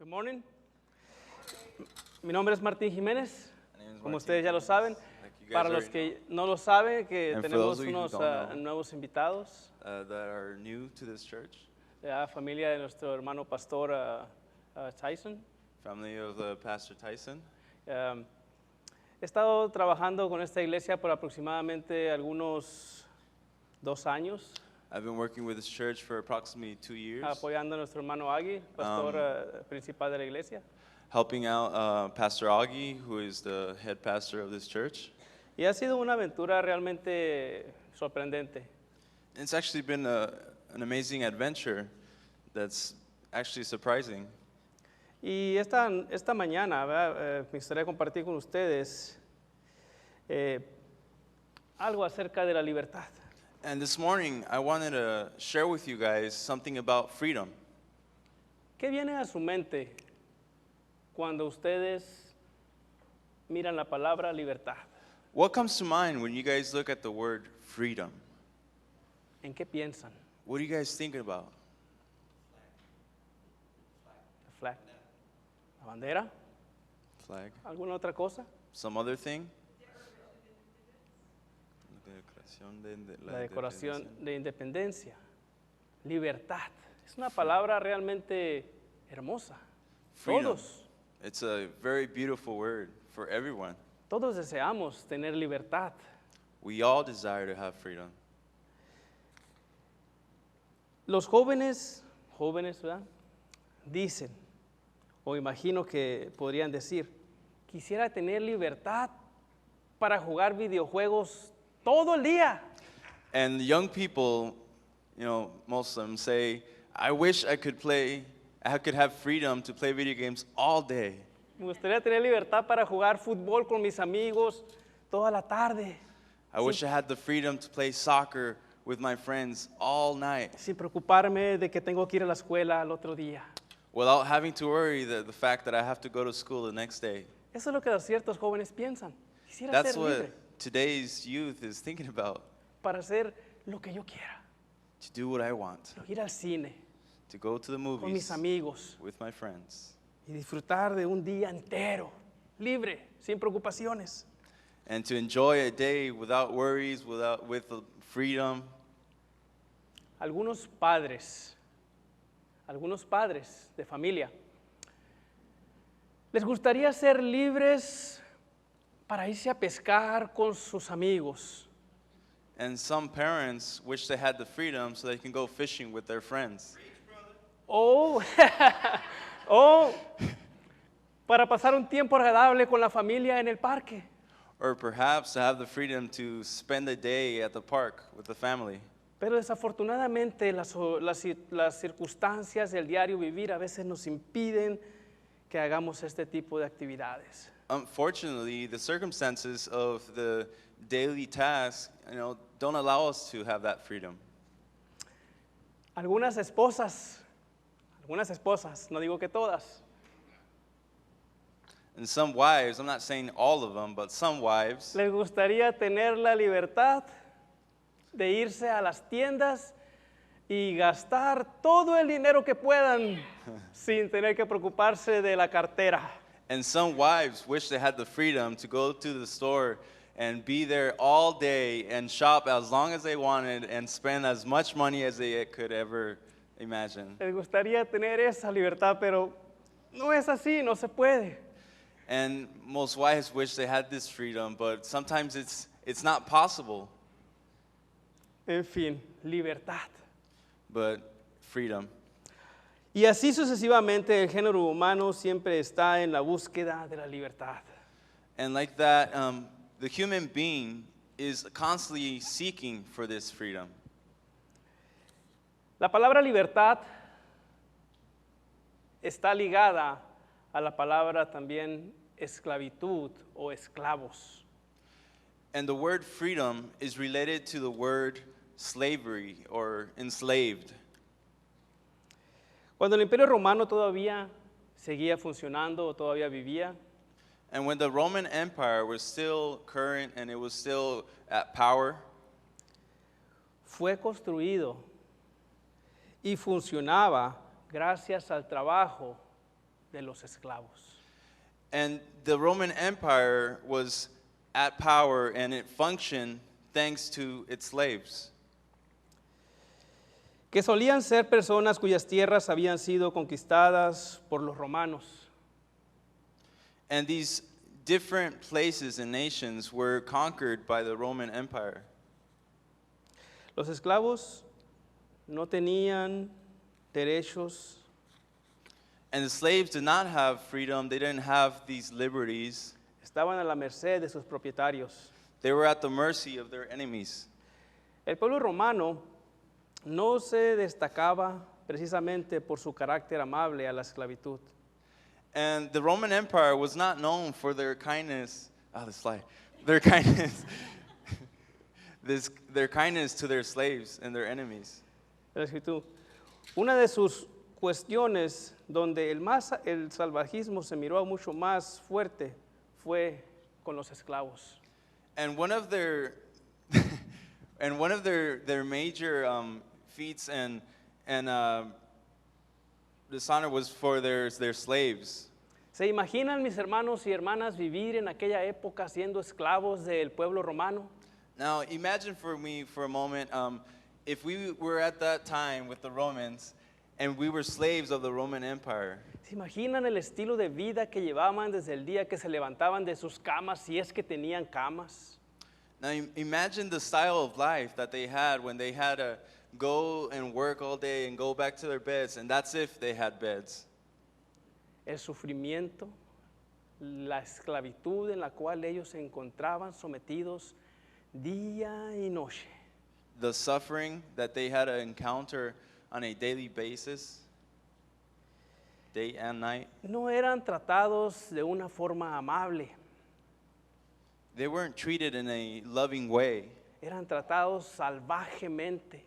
Good morning. Mi nombre es Martín Jiménez, como ustedes ya lo saben. Para los que no lo saben, que tenemos unos nuevos invitados. That are new to this church. La familia de nuestro hermano pastor Tyson. Family of Pastor Tyson. He estado trabajando con esta iglesia por aproximadamente algunos 2 años. I've been working with this church for approximately 2 years. Apoyando a nuestro hermano Agui, pastor principal de la iglesia. Helping out Pastor Augie, who is the head pastor of this church. Y ha sido una aventura realmente sorprendente. It's actually been an amazing adventure that's actually surprising. Y esta mañana me gustaría compartir con ustedes algo acerca de la libertad. And this morning, I wanted to share with you guys something about freedom. ¿Qué viene a su mente cuando ustedes miran la palabra libertad? What comes to mind when you guys look at the word freedom? ¿En qué piensan? What are you guys thinking about? The flag. ¿La bandera? Flag. ¿Alguna otra cosa? Some other thing? La decoración de independencia. Libertad. Es una palabra realmente hermosa. Freedom. Todos. It's a very beautiful word for everyone. Todos deseamos tener libertad. We all desire to have freedom. Los jóvenes, ¿verdad? Dicen, o imagino que podrían decir, quisiera tener libertad para jugar videojuegos todo el día. And young people, most of them say, I wish I could have freedom to play video games all day. Me gustaría tener libertad para jugar fútbol con mis amigos toda la tarde. I wish I had the freedom to play soccer with my friends all night. Sin preocuparme de que tengo que ir a la escuela al otro día. Without having to worry the fact that I have to go to school the next day. Eso es lo que ciertos jóvenes piensan. Quisiera That's ser what libre today's youth is thinking about. para hacer lo que yo quiera. To do what I want. Ir al cine. To go to the movies. Con mis amigos. With my friends. Y disfrutar de un día entero, libre, sin preocupaciones. And to enjoy a day without worries, with freedom. Algunos padres de familia, les gustaría ser libres para irse a pescar con sus amigos. And some parents wish they had the freedom so they can go fishing with their friends. O para pasar un tiempo agradable con la familia en el parque. Or perhaps to have the freedom to spend a day at the park with the family. Pero desafortunadamente las circunstancias del diario vivir a veces nos impiden que hagamos este tipo de actividades. Unfortunately, the circumstances of the daily tasks, don't allow us to have that freedom. Algunas esposas, no digo que todas. And some wives, I'm not saying all of them, but some wives, les gustaría tener la libertad de irse a las tiendas y gastar todo el dinero que puedan sin tener que preocuparse de la cartera. And some wives wish they had the freedom to go to the store and be there all day and shop as long as they wanted and spend as much money as they could ever imagine. Les gustaría tener esa libertad, pero no es así, no se puede. And most wives wish they had this freedom, but sometimes it's not possible. En fin, libertad. But freedom. Y así sucesivamente el género humano siempre está en la búsqueda de la libertad. And like that, the human being is constantly seeking for this freedom. La palabra libertad está ligada a la palabra también esclavitud o esclavos. And the word freedom is related to the word slavery or enslaved. Cuando el Imperio Romano todavía seguía funcionando o todavía vivía, and when the Roman Empire was still current and it was still at power, fue construido y funcionaba gracias al trabajo de los esclavos. And the Roman Empire was at power and it functioned thanks to its slaves. Que solían ser personas cuyas tierras habían sido conquistadas por los romanos. And these different places and nations were conquered by the Roman Empire. Los esclavos no tenían derechos, And the slaves did not have freedom, they didn't have these liberties. estaban a la merced de sus propietarios. They were at the mercy of their enemies. El pueblo romano no se destacaba precisamente por su carácter amable a la esclavitud. And the Roman Empire was not known for their kindness. Their kindness. Their kindness to their slaves and their enemies. La escritura. Una de sus cuestiones donde el salvajismo se miró mucho más fuerte fue con los esclavos. And one of their their major feats and dishonor was for their slaves. ¿Se imaginan, mis hermanos y hermanas, vivir en aquella época siendo esclavos del pueblo romano? Now imagine for me for a moment if we were at that time with the Romans and we were slaves of the Roman Empire. ¿Se imaginan el estilo de vida que llevaban desde el día que se levantaban de sus camas, si es que tenían camas? Now imagine the style of life that they had when they had to go and work all day and go back to their beds, and that's if they had beds. El sufrimiento, la esclavitud en la cual ellos se encontraban sometidos día y noche. The suffering that they had to encounter on a daily basis, day and night. No eran tratados de una forma amable, They weren't treated in a loving way. eran tratados salvajemente.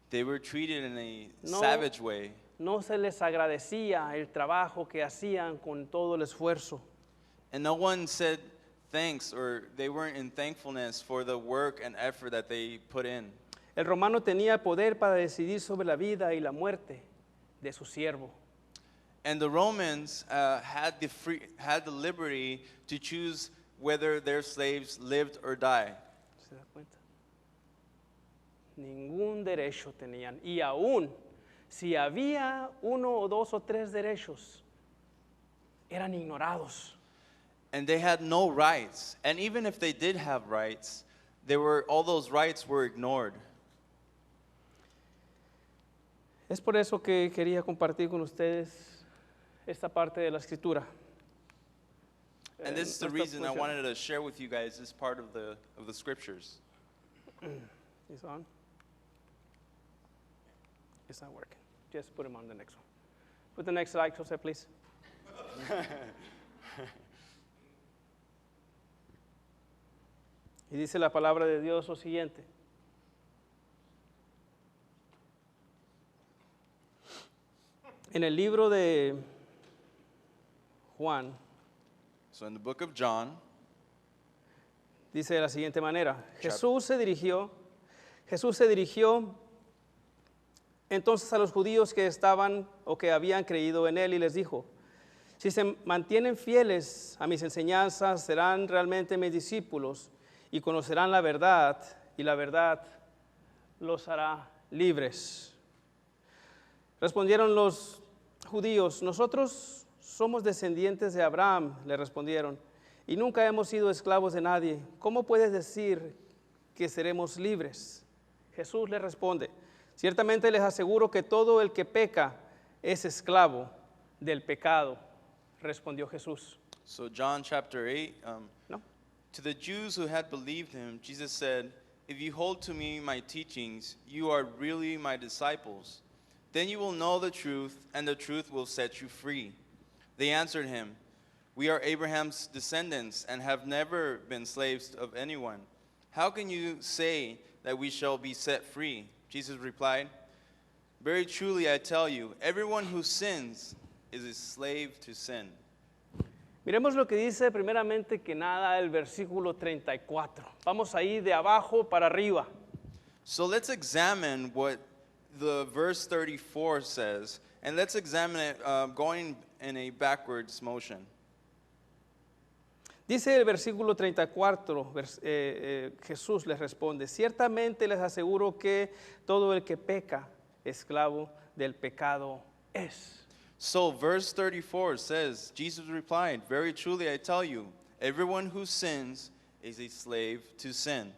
They were treated in a No. savage way. No se les agradecía el trabajo que hacían con todo el esfuerzo. And no one said thanks, or they weren't in thankfulness for the work and effort that they put in. El romano tenía poder para decidir sobre la vida y la muerte de su siervo. And the Romans had the liberty to choose whether their slaves lived or died. ¿Se da cuenta? Ningún derecho tenían. Y aún, si había uno o dos o tres derechos, eran ignorados. And they had no rights. And even if they did have rights, all those rights were ignored. Es por eso que quería compartir con ustedes esta parte de la escritura. And this is the reason I wanted to share with you guys this part of the scriptures. It's on? It's not working. Just put him on the next one. Put the next slide, Jose, please. Y dice la palabra de Dios lo siguiente. En el libro de Juan, So in the book of John, dice de la siguiente manera, Jesús se dirigió entonces a los judíos que estaban o que habían creído en él y les dijo, si se mantienen fieles a mis enseñanzas, serán realmente mis discípulos y conocerán la verdad, y la verdad los hará libres. Respondieron los judíos, nosotros somos descendientes de Abraham, le respondieron, y nunca hemos sido esclavos de nadie. ¿Cómo puedes decir que seremos libres? Jesús le responde, ciertamente les aseguro que todo el que peca es esclavo del pecado. Respondió Jesús. so John chapter 8, ¿No? to the Jews who had believed him, Jesus said, if you hold to me my teachings, you are really my disciples. Then you will know the truth, and the truth will set you free. They answered him, we are Abraham's descendants and have never been slaves of anyone. How can you say that we shall be set free? Jesus replied, very truly I tell you, everyone who sins is a slave to sin. Miremos lo que dice primeramente que nada el versículo 34. Vamos ahí de abajo para arriba. So let's examine what the verse 34 says, and let's examine it going in a backwards motion. Dice el versículo 34, Jesús les responde, ciertamente les aseguro que todo el que peca, esclavo del pecado es. So verse 34 says, Jesus replied, very truly I tell you, everyone who sins is a slave to sin.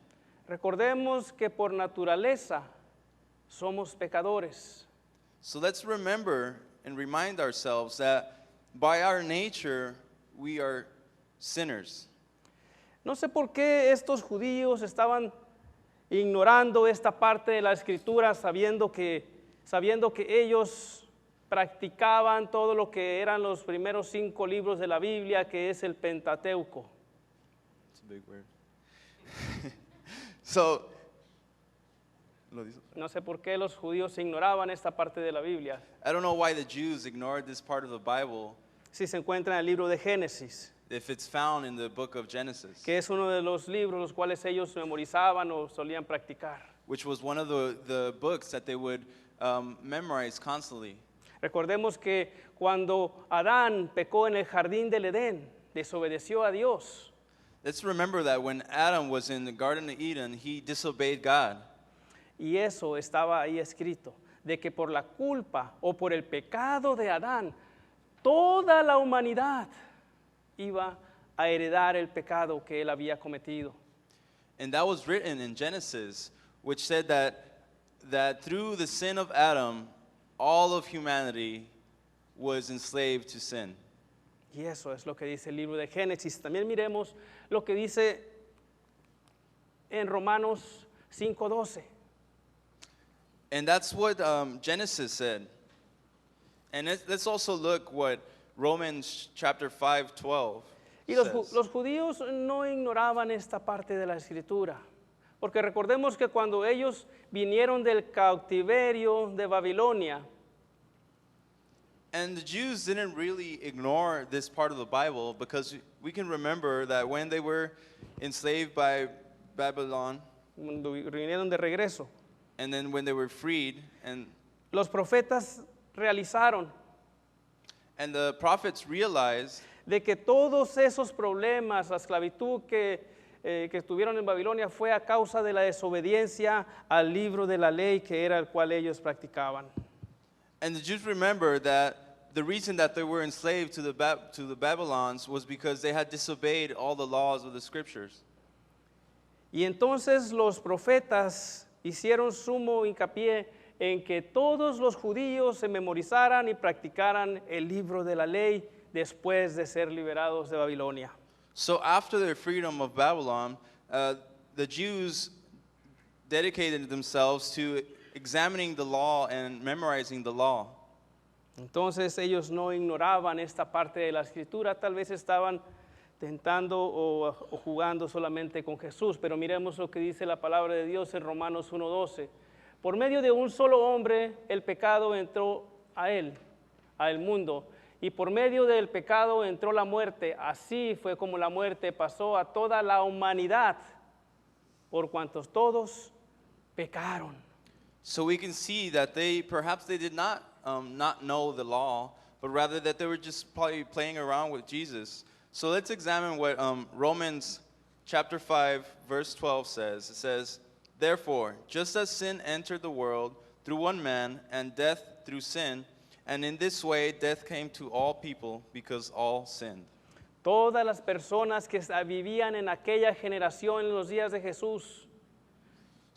Recordemos que por naturaleza somos pecadores. So let's remember and remind ourselves that by our nature, we are sinners. No sé por qué estos judíos estaban ignorando esta parte de la escritura sabiendo que ellos practicaban todo lo que eran los primeros 5 libros de la Biblia, que es el Pentateuco. It's a big word. So, No sé por qué los judíos ignoraban esta parte de la Biblia. I don't know why the Jews ignored this part of the Bible Si se encuentra en el libro de Génesis, if it's found in the book of Genesis, que es uno de los libros los cuales ellos memorizaban o solían practicar. which was one of the books that they would memorize constantly. Recordemos que cuando Adán pecó en el jardín del Edén, desobedeció a Dios. Let's remember that when Adam was in the Garden of Eden, he disobeyed God. Y eso estaba ahí escrito, de que por la culpa o por el pecado de Adán, toda la humanidad iba a heredar el pecado que él había cometido. And that was written in Genesis, which said that through the sin of Adam, all of humanity was enslaved to sin. Y eso es lo que dice el libro de Génesis. También miremos lo que dice en Romanos 5:12. And that's what Genesis said. And let's also look what Romans chapter 5:12 Y says. los judíos no ignoraban esta parte de la escritura, porque recordemos que cuando ellos vinieron del cautiverio de Babilonia, And the Jews didn't really ignore this part of the Bible because we can remember that when they were enslaved by Babylon, cuando vinieron de regreso, and then when they were freed, and los profetas realizaron the prophets realized de que todos esos problemas, la esclavitud que estuvieron en Babilonia fue a causa de la desobediencia al libro de la ley que era el cual ellos practicaban. And the Jews remember that the reason that they were enslaved to the Babylons was because they had disobeyed all the laws of the scriptures. Y entonces los profetas hicieron sumo hincapié en que todos los judíos se memorizaran y practicaran el libro de la ley después de ser liberados de Babilonia. So after their freedom of Babylon, the Jews dedicated themselves to examining the law and memorizing the law. Entonces ellos no ignoraban esta parte de la escritura, tal vez estaban tentando o jugando solamente con Jesús, pero miremos lo que dice la palabra de Dios en Romanos 1:12. Por medio de un solo hombre el pecado entró al mundo, y por medio del pecado entró la muerte. Así fue como la muerte pasó a toda la humanidad, por cuantos todos pecaron. So we can see that perhaps they did not know the law, but rather that they were just probably playing around with Jesus. So let's examine what Romans chapter 5, verse 12 says. It says, therefore, just as sin entered the world through one man, and death through sin, and in this way death came to all people because all sinned. Todas las personas que vivían en aquella generación en los días de Jesús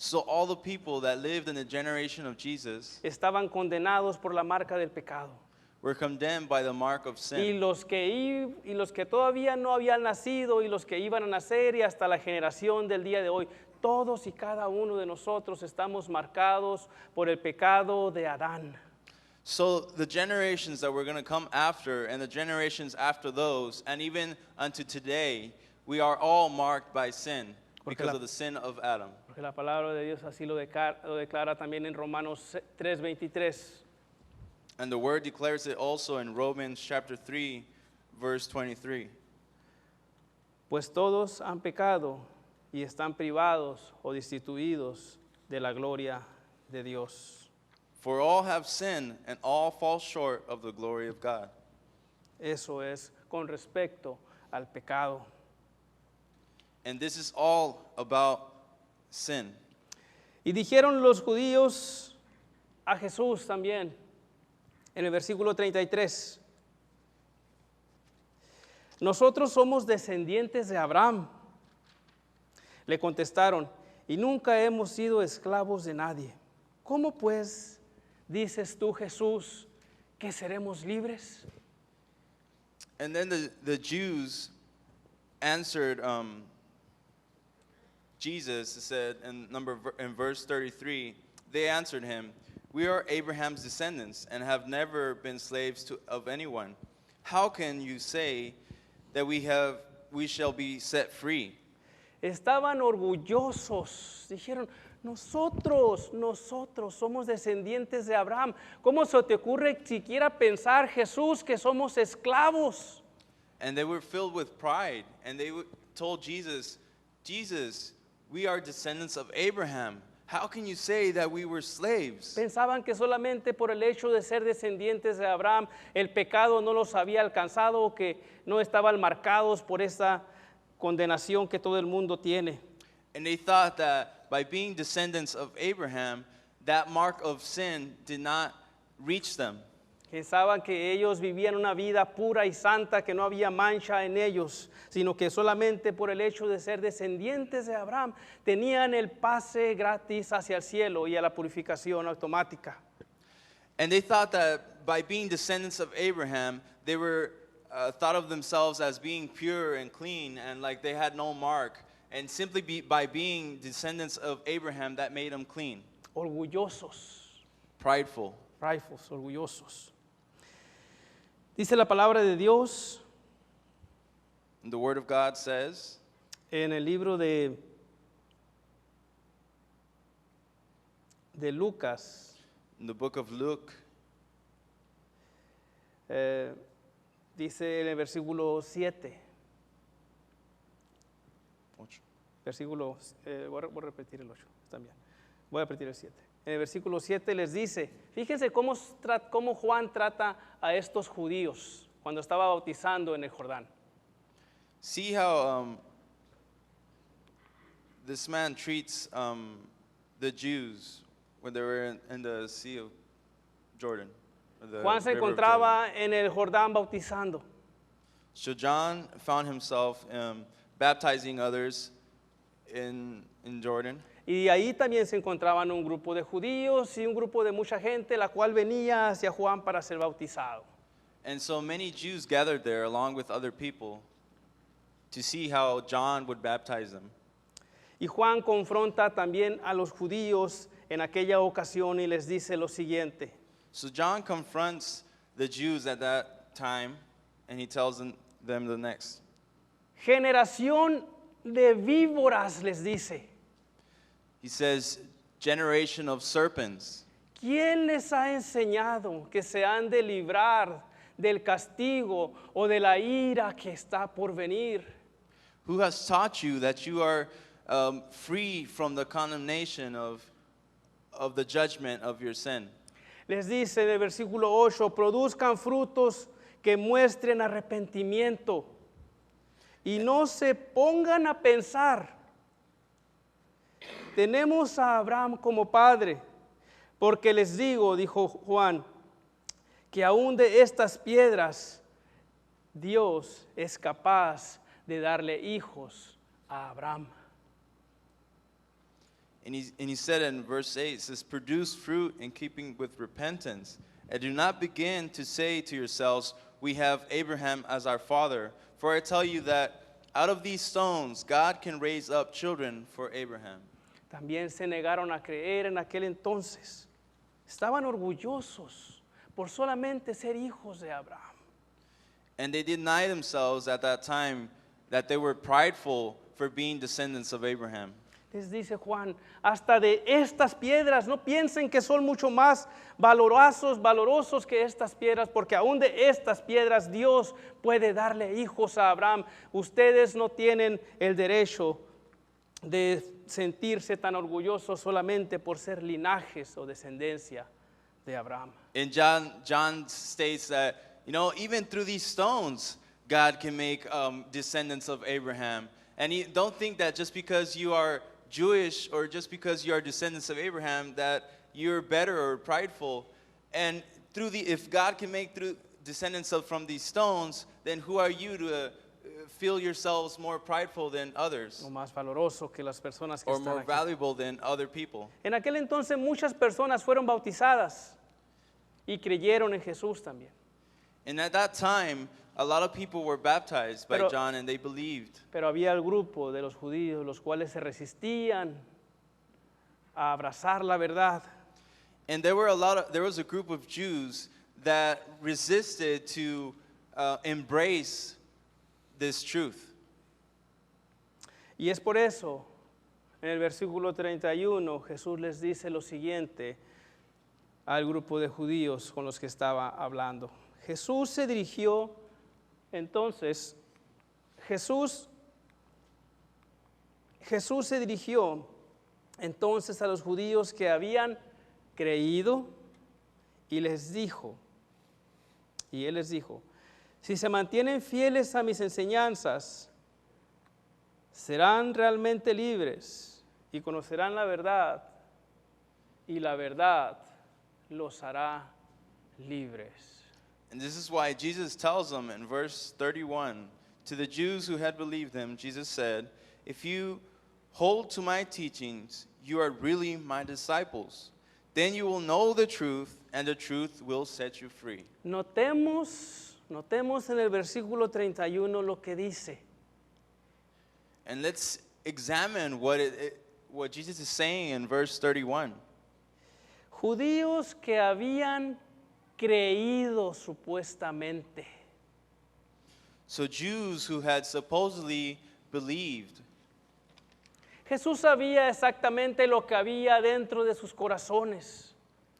So all the people that lived in the generation of Jesus estaban condenados por la marca del pecado. were condemned by the mark of Y sin. los que todavía no habían nacido y los que iban a nacer y hasta la generación del día de hoy, todos y cada uno de nosotros estamos marcados por el pecado de Adán. So the generations that were going to come after and the generations after those and even unto today, we are all marked by sin because of the sin of Adam. Porque la palabra de Dios así lo declara también en Romanos 3:23. And the word declares it also in Romans chapter 3, verse 23. Pues todos han pecado y están privados o destituidos de la gloria de Dios. For all have sinned and all fall short of the glory of God. Eso es con respecto al pecado. And this is all about sin. Y dijeron los judíos a Jesús también, en el versículo 33, nosotros somos descendientes de Abraham. Le contestaron, y nunca hemos sido esclavos de nadie. ¿Cómo pues dices tú, Jesús, que seremos libres? And then the Jews answered Jesus said in verse 33, they answered him, we are Abraham's descendants and have never been slaves of anyone. How can you say that we shall be set free? Estaban orgullosos, dijeron, nosotros somos descendientes de Abraham. ¿Cómo se te ocurre siquiera pensar, Jesús, que somos esclavos? And they were filled with pride, and they told Jesus, we are descendants of Abraham. How can you say that we were slaves? Pensaban que solamente por el hecho de ser descendientes de Abraham, el pecado no los había alcanzado, o que no estaban marcados por esa condenación que todo el mundo tiene. And they thought that by being descendants of Abraham, that mark of sin did not reach them. Pensaban que ellos vivían una vida pura y santa, que no había mancha en ellos, sino que solamente por el hecho de ser descendientes de Abraham tenían el pase gratis hacia el cielo y a la purificación automática. And they thought that by being descendants of Abraham, they were thought of themselves as being pure and clean and like they had no mark. And simply by being descendants of Abraham, that made them clean. Orgullosos. Prideful. Orgullosos. Dice la palabra de Dios And the word of God says en el libro de Lucas, in the book of Luke, dice en el versículo 7. Versículo, voy a repetir el 8 también. Voy a repetir el 7. En el versículo 7 les dice, fíjense cómo Juan trata a estos judíos cuando estaba bautizando en el Jordán. see how this man treats the Jews when they were in the Sea of Jordan. Juan se River of Jordan. encontraba en el Jordán bautizando. So John found himself baptizing others in Jordan. Y ahí también se encontraban un grupo de judíos y un grupo de mucha gente, la cual venía hacia Juan para ser bautizado. And so many Jews gathered there along with other people to see how John would baptize them. Y Juan confronta también a los judíos en aquella ocasión y les dice lo siguiente. So John confronts the Jews at that time and he tells them the next. Generación de víboras, les dice. He says, generation of serpents. ¿Quién les ha enseñado que se han de librar del castigo o de la ira que está por venir? Who has taught you that you are free from the condemnation of the judgment of your sin? Les dice en el versículo 8, produzcan frutos que muestren arrepentimiento y no se pongan a pensar, tenemos a Abraham como padre, porque les digo, dijo Juan, que aún de estas piedras Dios es capaz de darle hijos a Abraham. And he said in verse 8, it says, produce fruit in keeping with repentance, and do not begin to say to yourselves, we have Abraham as our father. For I tell you that out of these stones God can raise up children for Abraham. También se negaron a creer en aquel entonces. Estaban orgullosos por solamente ser hijos de Abraham. And they denied themselves at that time that they were prideful for being descendants of Abraham. Les dice Juan, hasta de estas piedras, no piensen que son mucho más valorosos que estas piedras, porque aún de estas piedras Dios puede darle hijos a Abraham. Ustedes no tienen el derecho de sentirse tan orgullosos solamente por ser linajes o descendencia de Abraham. And John states that You know, even through these stones, God can make descendants of Abraham. And don't think that just because you are Jewish or just because you are descendants of Abraham that you're better or prideful. And if God can make through descendants from these stones, then who are you to feel yourselves more prideful than others? O más valoroso que las personas que Or están more aquí. valuable than other people. En aquel entonces muchas personas fueron bautizadas y creyeron en Jesús también. And at that time, a lot of people were baptized by John and they believed. Pero había el grupo de los judíos, los cuales se resistían a abrazar la verdad. And there was a group of Jews that resisted to embrace this truth. Y es por eso, en el versículo 31, Jesús les dice lo siguiente al grupo de judíos con los que estaba hablando. Jesús se dirigió entonces a los judíos que habían creído y él les dijo, si se mantienen fieles a mis enseñanzas, serán realmente libres y conocerán la verdad, y la verdad los hará libres. And this is why Jesus tells them in verse 31, to the Jews who had believed him, Jesus said, if you hold to my teachings, you are really my disciples. Then you will know the truth, and the truth will set you free. Notemos en el versículo 31 lo que dice. And let's examine what Jesus is saying in verse 31. Judíos que habían creído supuestamente. So Jews who had supposedly believed. Jesús sabía exactamente lo que había dentro de sus corazones.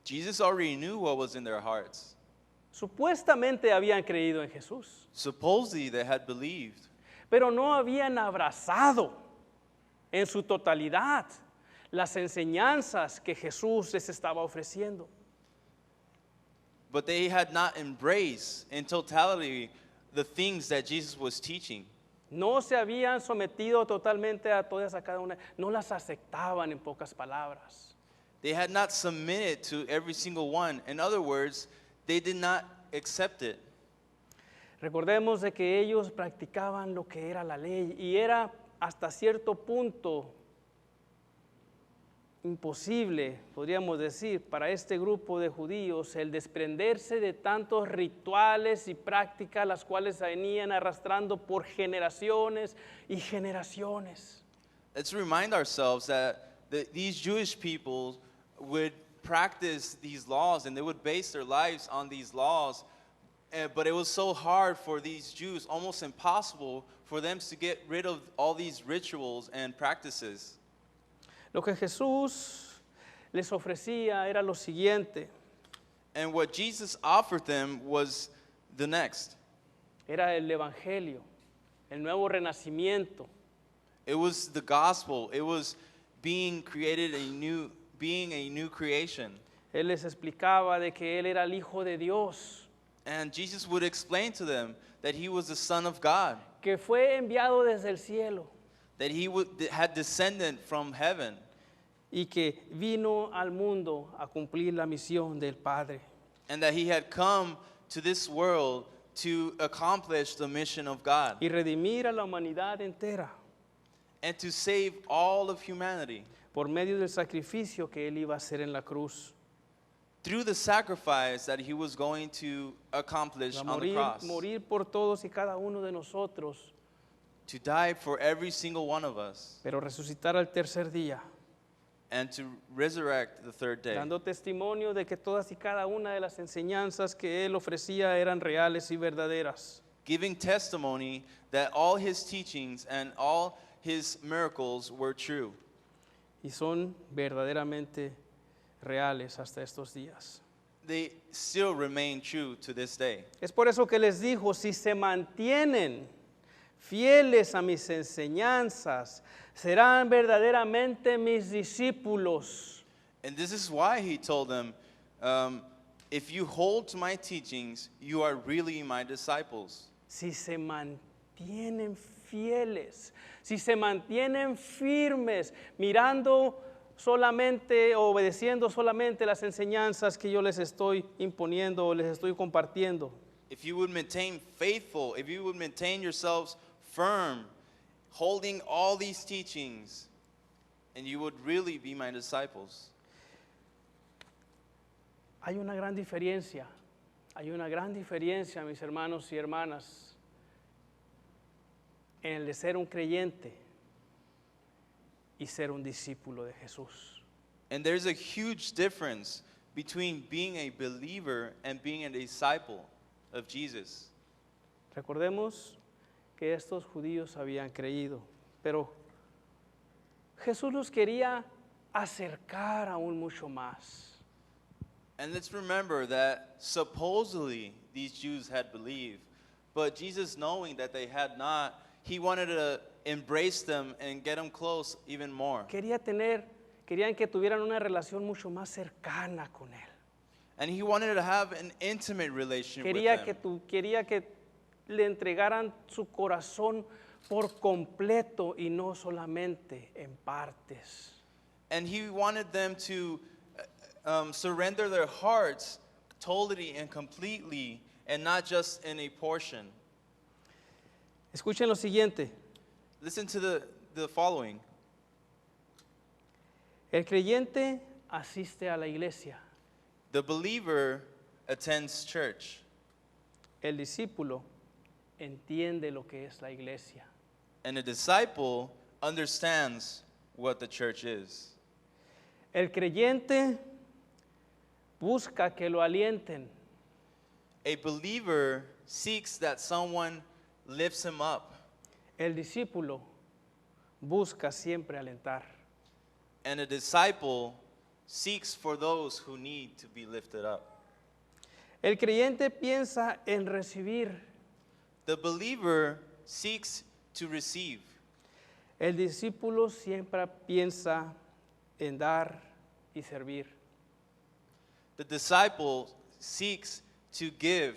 Jesus already knew what was in their hearts. Supuestamente habían creído en Jesús. Supposedly they had believed. Pero no habían abrazado en su totalidad las enseñanzas que Jesús les estaba ofreciendo. But they had not embraced in totality the things that Jesus was teaching. No se habían sometido totalmente a todas a cada una, no las aceptaban en pocas palabras. They had not submitted to every single one. In other words, they did not accept it. Recordemos de que ellos practicaban lo que era la ley y era hasta cierto punto imposible, podríamos decir, para este grupo de judíos el desprenderse de tantos rituales y prácticas las cuales venían arrastrando por generaciones y generaciones. Let's remind ourselves that these Jewish people would practice these laws and they would base their lives on these laws, but it was so hard for these Jews, almost impossible for them to get rid of all these rituals and practices. Lo que Jesús les ofrecía era lo siguiente. And what Jesus offered them was the next. Era el evangelio, el nuevo renacimiento. It was the gospel. It was being a new creation. Él les explicaba de que él era el Hijo de Dios, And Jesus would explain to them that he was the Son of God, que fue enviado desde el cielo that he had descended from heaven, y que vino al mundo a cumplir la misión del Padre. and that he had come to this world to accomplish the mission of God Y redimir a la humanidad entera and to save all of humanity por medio del sacrificio que él iba a hacer en la cruz. through the sacrifice that he was going to accomplish A on the cross, morir por todos y cada uno de nosotros, to die for every single one of us, pero resucitar al tercer día, and to resurrect the third day, dando testimonio de que todas y cada una de las enseñanzas que él ofrecía eran reales y verdaderas. giving testimony that all his teachings and all his miracles were true. Y son verdaderamente reales hasta estos días. They still remain true to this day. Es por eso que les dijo, si se mantienen fieles a mis enseñanzas, serán verdaderamente mis discípulos. And this is why he told them, If you hold to my teachings, you are really my disciples. Si se mantienen fieles, si se mantienen firmes, mirando solamente, obedeciendo solamente las enseñanzas que yo les estoy imponiendo o les estoy compartiendo. If you would maintain faithful, if you would maintain yourselves firm, holding all these teachings, and you would really be my disciples. Hay una gran diferencia, mis hermanos y hermanas, en el de ser un creyente y ser un discípulo de Jesús. And there's a huge difference between being a believer and being a disciple of Jesus. Recordemos que estos judíos habían creído, pero Jesús los quería acercar aún mucho más. And let's remember that supposedly these Jews had believed, but Jesus, knowing that they had not, he wanted to embrace them and get them close even more. Querían que tuvieran una relación mucho más cercana con él. And he wanted to have an intimate relationship Quería with them. quería que le entregaran su corazón por completo y no solamente en partes. And he wanted them to surrender their hearts totally and completely, and not just in a portion. Escuchen lo siguiente. Listen to the following. El creyente asiste a la iglesia. The believer attends church, El discípulo entiende lo que es la iglesia. and a disciple understands what the church is. El creyente busca que lo alienten. A believer seeks that someone lifts him up, El discípulo busca siempre alentar. and a disciple seeks for those who need to be lifted up. El creyente piensa en recibir. The believer seeks to receive. El discípulo siempre piensa en dar y servir. The disciple seeks to give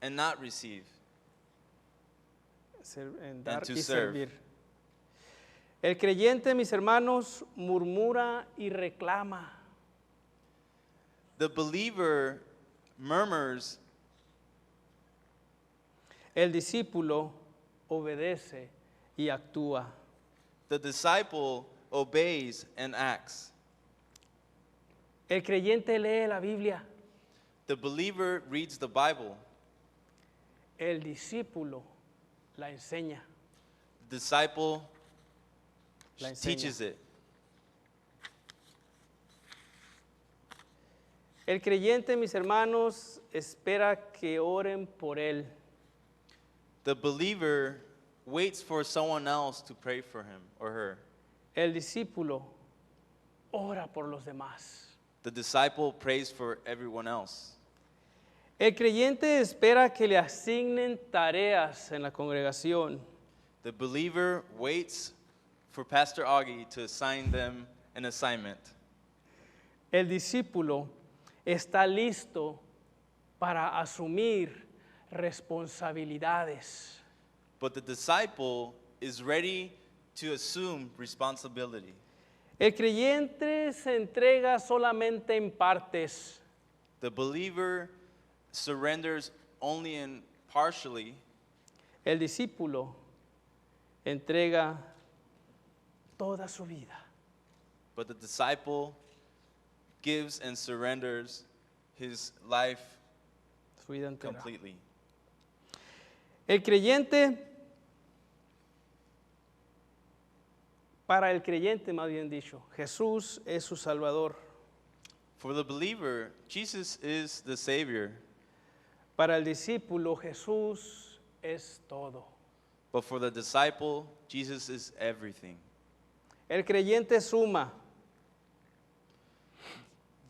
and not receive. En dar to y serve. servir. El creyente, mis hermanos, murmura y reclama. The believer murmurs. El discípulo obedece y actúa. The disciple obeys and acts. El creyente lee la Biblia. The believer reads the Bible. El discípulo la enseña. The disciple La enseña. teaches it. El creyente, mis hermanos, espera que oren por él. The believer waits for someone else to pray for him or her. El discípulo ora por los demás. The disciple prays for everyone else. El creyente espera que le asignen tareas en la congregación. The believer waits for Pastor Augie to assign them an assignment. El discípulo está listo para asumir responsabilidades. But the disciple is ready to assume responsibility. El creyente se entrega solamente en partes. The believer surrenders only in partially. El discípulo entrega toda su vida. But the disciple gives and surrenders his life Su vida entera. completely. El creyente, para el creyente más bien dicho, Jesús es su Salvador. For the believer, Jesus is the Savior. Para el discípulo, Jesús es todo. But for the disciple, Jesus is everything. El creyente suma,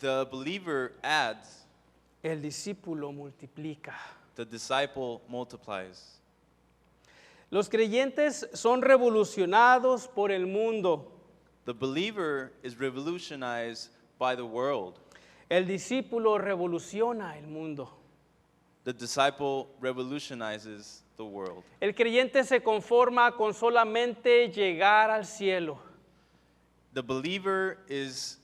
The believer adds, el discípulo multiplica. the disciple multiplies. Los creyentes son revolucionados por el mundo. The believer is revolutionized by the world. El discípulo revoluciona el mundo. The disciple revolutionizes the world. El creyente se conforma con solamente llegar al cielo. The believer is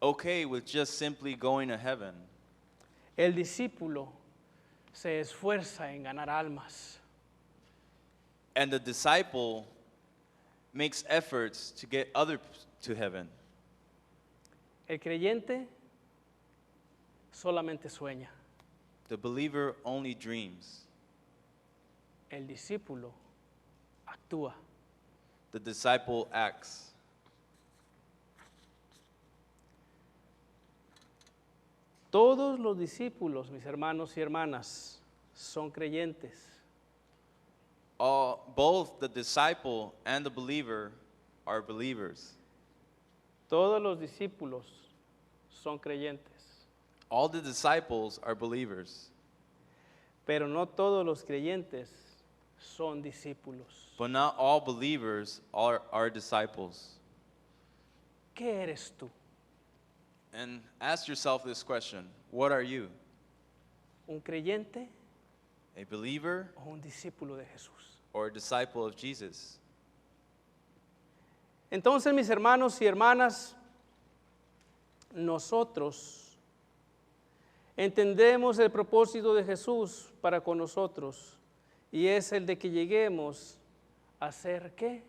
okay with just simply going to heaven. El discípulo se esfuerza en ganar almas. And the disciple makes efforts to get others to heaven. El creyente solamente sueña. The believer only dreams. El discípulo actúa. The disciple acts. Todos los discípulos, mis hermanos y hermanas, son creyentes. Both the disciple and the believer are believers. Todos los discípulos son creyentes. All the disciples are believers, Pero no todos los creyentes son discípulos. but not all believers are disciples. ¿Qué eres tú? And ask yourself this question: what are you? ¿Un creyente A believer o un discípulo de Jesús? or a disciple of Jesus? Entonces, mis hermanos y hermanas, nosotros entendemos el propósito de Jesús para con nosotros y es el de que lleguemos a ser ¿qué?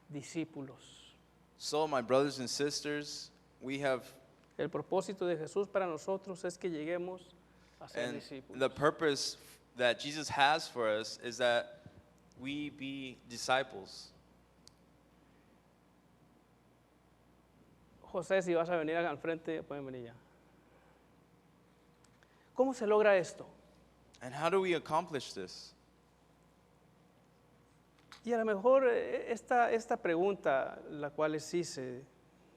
Discípulos. So, my brothers and sisters, we have, El propósito de Jesús para nosotros es que lleguemos a ser and discípulos. the purpose that Jesus has for us is that we be disciples. José, si vas a venir al frente, pueden venir ya. ¿Cómo se logra esto? And how do we accomplish this? Y a lo mejor esta pregunta, la cual les hice,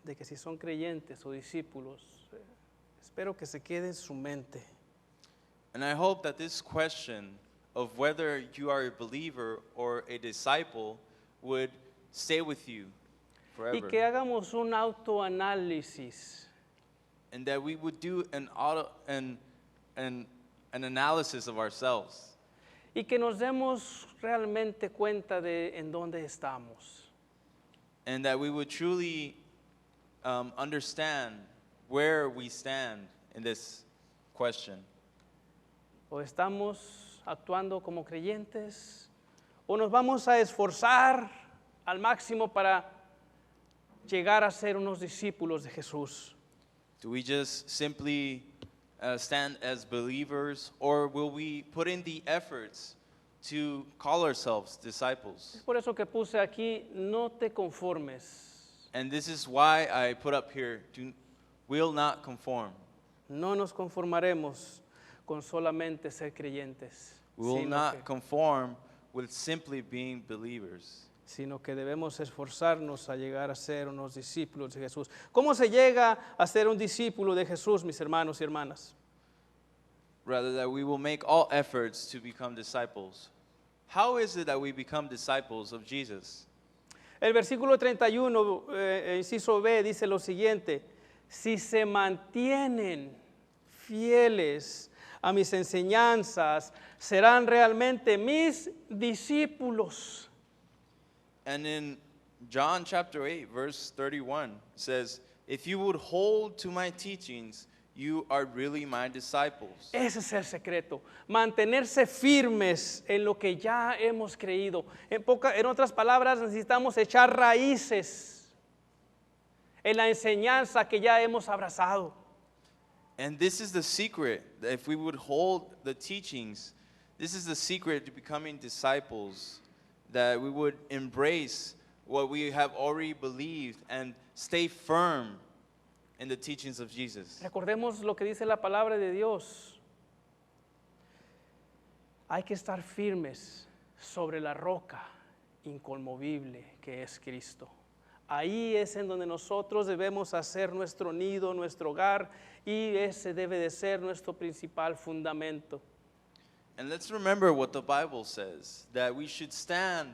de que si son creyentes o discípulos, espero que se quede en su mente. And I hope that this question of whether you are a believer or a disciple would stay with you Y forever. que hagamos un autoanálisis And that we would do an analysis of ourselves. y que nos demos realmente cuenta de en dónde estamos. And that we would truly understand where we stand in this question. O estamos actuando como creyentes o nos vamos a esforzar al máximo para llegar a ser unos discípulos de Jesús. Do we just simply stand as believers, or will we put in the efforts to call ourselves disciples? Es por eso que puse aquí, no te conformes. And this is why I put up here, will not conform. No nos conformaremos con solamente ser creyentes, We will not conform with simply being believers. sino que debemos esforzarnos a llegar a ser unos discípulos de Jesús. ¿Cómo se llega a ser un discípulo de Jesús, mis hermanos y hermanas? Rather, that we will make all efforts to become disciples. How is it that we become disciples of Jesus? El versículo 31, inciso B, dice lo siguiente: si se mantienen fieles a mis enseñanzas, serán realmente mis discípulos. And in John chapter 8, verse 31, it says, if you would hold to my teachings, you are really my disciples. Ese es el secreto, mantenerse firmes en lo que ya hemos creído. En otras palabras, necesitamos echar raíces en la enseñanza que ya hemos abrazado. And this is the secret, that if we would hold the teachings, this is the secret to becoming disciples, that we would embrace what we have already believed and stay firm in the teachings of Jesus. Recordemos lo que dice la palabra de Dios. Hay que estar firmes sobre la roca inconmovible que es Cristo. Ahí es en donde nosotros debemos hacer nuestro nido, nuestro hogar, y ese debe de ser nuestro principal fundamento. And let's remember what the Bible says, that we should stand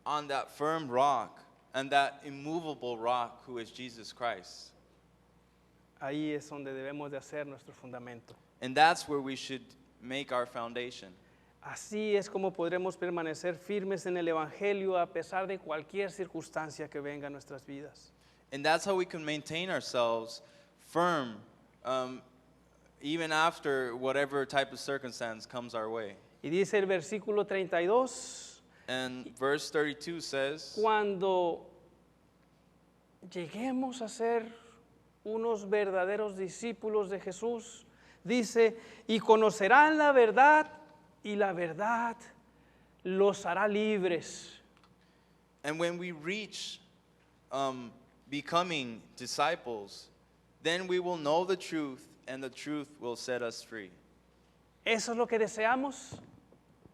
on that firm rock and that immovable rock who is Jesus Christ. ahí es donde debemos de hacer nuestro fundamento. And that's where we should make our foundation. Así es como podremos permanecer firmes en el Evangelio a pesar de cualquier circunstancia que venga a nuestras vidas. And that's how we can maintain ourselves firm, even after whatever type of circumstance comes our way. Y dice el versículo 32, And verse 32 says, cuando lleguemos a ser unos verdaderos discípulos de Jesús, dice, y conocerán la verdad, y la verdad los hará libres. and when we reach becoming disciples, then we will know the truth, and the truth will set us free. ¿Eso es lo que deseamos?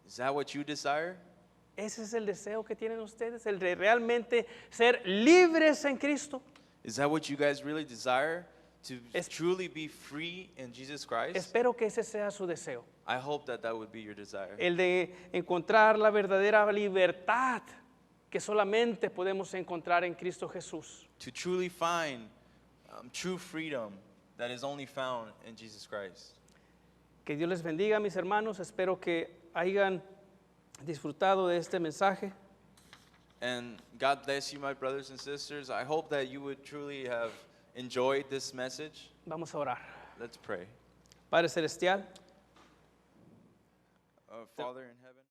Is that what you desire? ¿Ese es el deseo que tienen ustedes? ¿El de realmente ser libres en Cristo? Is that what you guys really desire? To Es- truly be free in Jesus Christ? Espero que ese sea su deseo. I hope that that would be your desire. El de encontrar la verdadera libertad que solamente podemos encontrar en Cristo Jesús. To truly find true freedom that is only found in Jesus Christ. Que Dios les bendiga, mis hermanos. Espero que hayan disfrutado de este mensaje. And God bless you, my brothers and sisters. I hope that you would truly have enjoyed this message. Vamos a orar. Let's pray. Padre Celestial, Father in heaven.